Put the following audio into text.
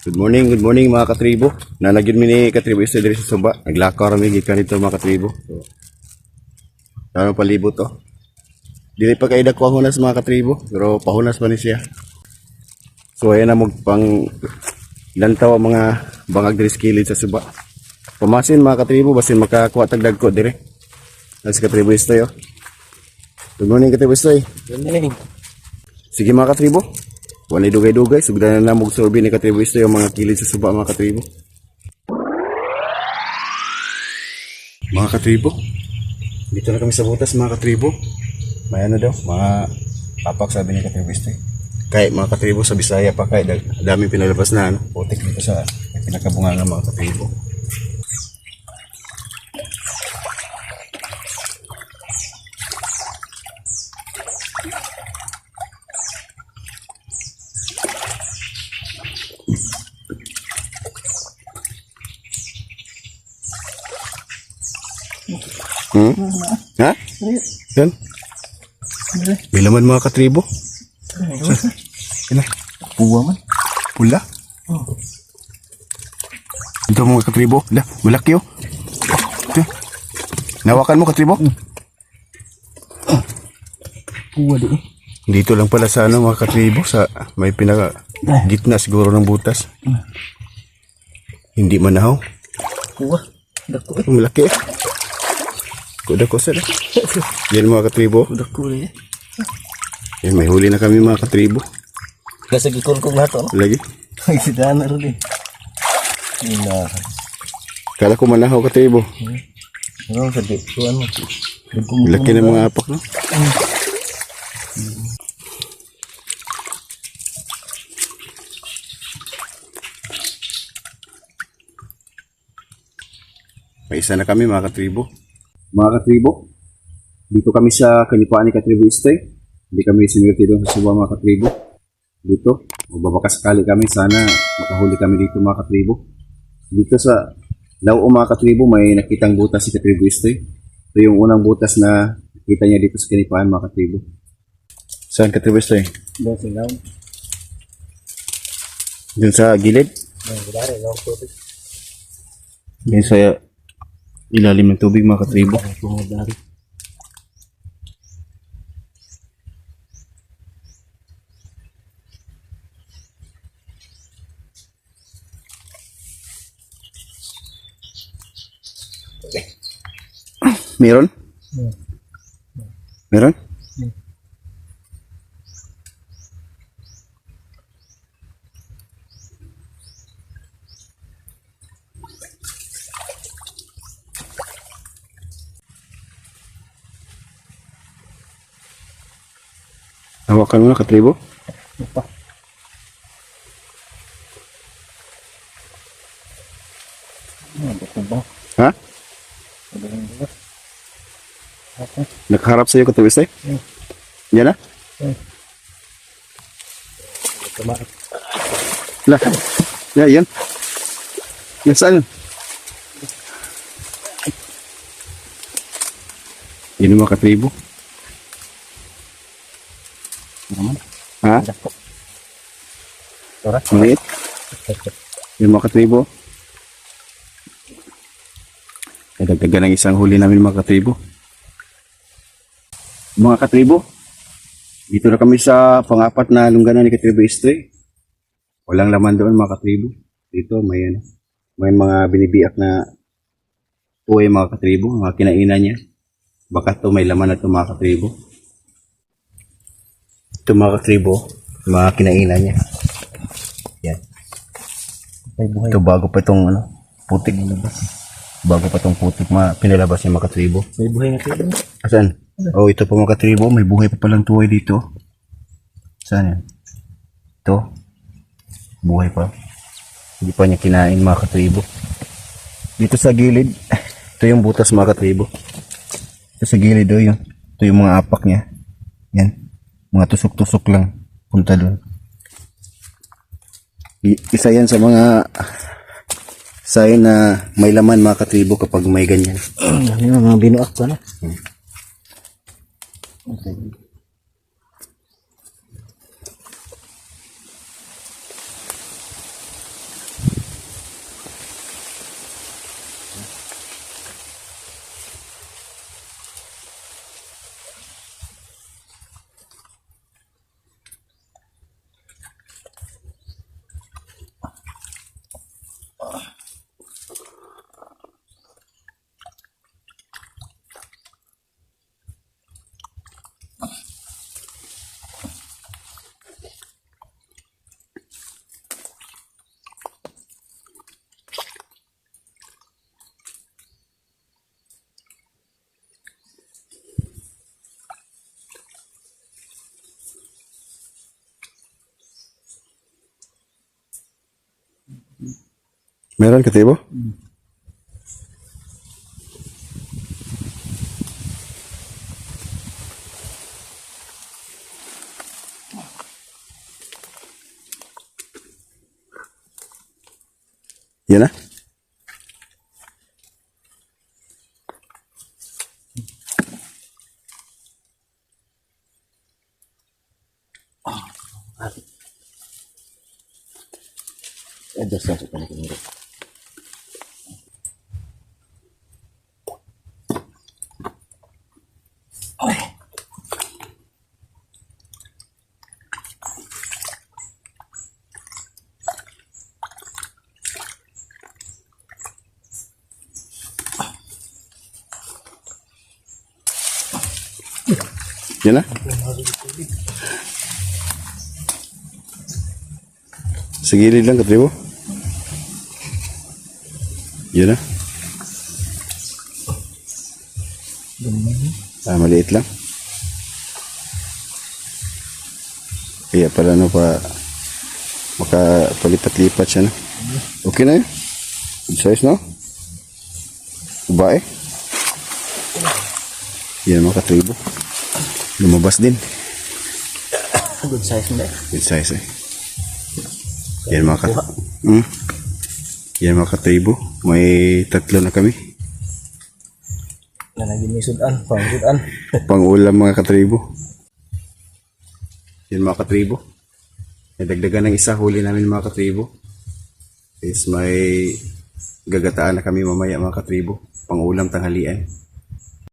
Good morning mga katribo. Nalagyan mi ni katribo isa diri sa suba. Naglakaw rami gikan dito mga katribo. So, ano palibot to? Dili pa kay dako ang hunas mga katribo, pero pahunas pa ni siya. So ayan na pang lantaw ang mga bangag diri sa kilid sa suba. Pamasin mga katribo basin makakuha tag dagko diri. Nas katribo istoy. Good morning katribo istoy. Good morning. Sige mga katribo. Walay dugay-dugay, sugdan na magsorbi ni katribo isto yung mga kilid sa suba mga katribo. Mga katribo, dito na kami sa butas mga katribo. May ano daw, mga papak sabi ni katribo isto. Kahit mga katribo sa Bisaya pa kahit dami pinalabas na ano, putik dito sa pinakabunga ng mga katribo. Ha? Yan? Bilaman mga katribo? Yan Puwa man. Pula? Ito mga katribo. Malaki oh. Ito. Nawakan mo katribo? Puwa di eh. Dito lang pala sa ano mga katribo. Sa may pinaka gitna siguro ng butas. Hindi manahaw. Puwa. Dako eh. Malaki eh. Kuda ko sir. Yan mga katribo. Dako eh. Yan may huli na kami mga katribo. Kasi gikon kong lahat ano. Lagi. Ay sidana rin eh. Ina. Kala ko manahaw katribo. Ano sa di. Tuan mo. Laki ng mga apak no. May isa na kami mga katribo. Mga katribo, dito kami sa kanipaan ni katribo Istoy. Hindi kami sinurti doon sa suba mga katribo. Dito, magbabaka sakali kami. Sana makahuli kami dito mga katribo. Dito sa Lao mga katribo, may nakitang butas si katribo Istoy. Ito yung unang butas na nakita niya dito sa kanipaan mga katribo. Saan katribo Istoy? Doon silaw. Doon sa gilid? Doon gilari. Doon tubig. Yan sa ilalim ng tubig mga katribo. Doon gilari. Meron? Meron? Hawakan mo na katribo. Apa? Dako ba? Ha? Doon ba? Apa? Nakaharap sa iyo katribo Istoy? Yan na? Kumain. Lah. Yan. Yan saan? Yan yung mga katribo. Naman. Ha? Dako. Tora. Maliit. Yung mga katribo. Dagdagan ng isang huli namin mga katribo. Mga katribo, dito na kami sa pangapat na lungganan ni katribo Istoy. Walang laman doon mga katribo. Dito may ano, may mga binibiak na tuway mga katribo, mga kinainan niya. Baka to may laman na to mga katribo. Ito mga katribo, mga kinainan niya. Yan. Ay buhay. Ito bago pa itong ano, putik. Bago pa itong putik, pinalabas niya mga katribo. May buhay na kayo. Asan? Oh, ito pa mga katribo, may buhay pa palang tuway dito. Saan yan? Ito. Buhay pa. Hindi pa niya kinain mga katribo. Dito sa gilid, ito yung butas mga katribo. Ito sa gilid, oh, yun. Ito yung mga apak niya. Yan. Mga tusok-tusok lang. Punta doon. Isa yan sa mga sign na may laman mga katribo kapag may ganyan. Ano yung mga binuak ko na? Okay. Meron katribo? Yan na? Adjust lang sa kanila. Yan na? Sa gilid lang katribo? Yan na? Maliit lang. Kaya pala no pa makapalipat-lipat siya na. Okay na yun? Good size no? Babae? Yan mga katribo. Lumabas din. Good size na. Good size eh. Yan mga yan mga katribo. May 3 na kami. Nalagyan may sudan. Pang-sudan. Pang-ulam mga katribo. Yan mga katribo. Nadagdagan ng isa huli namin mga katribo. Is may gagataan na kami mamaya mga katribo. Pang-ulam tanghalian.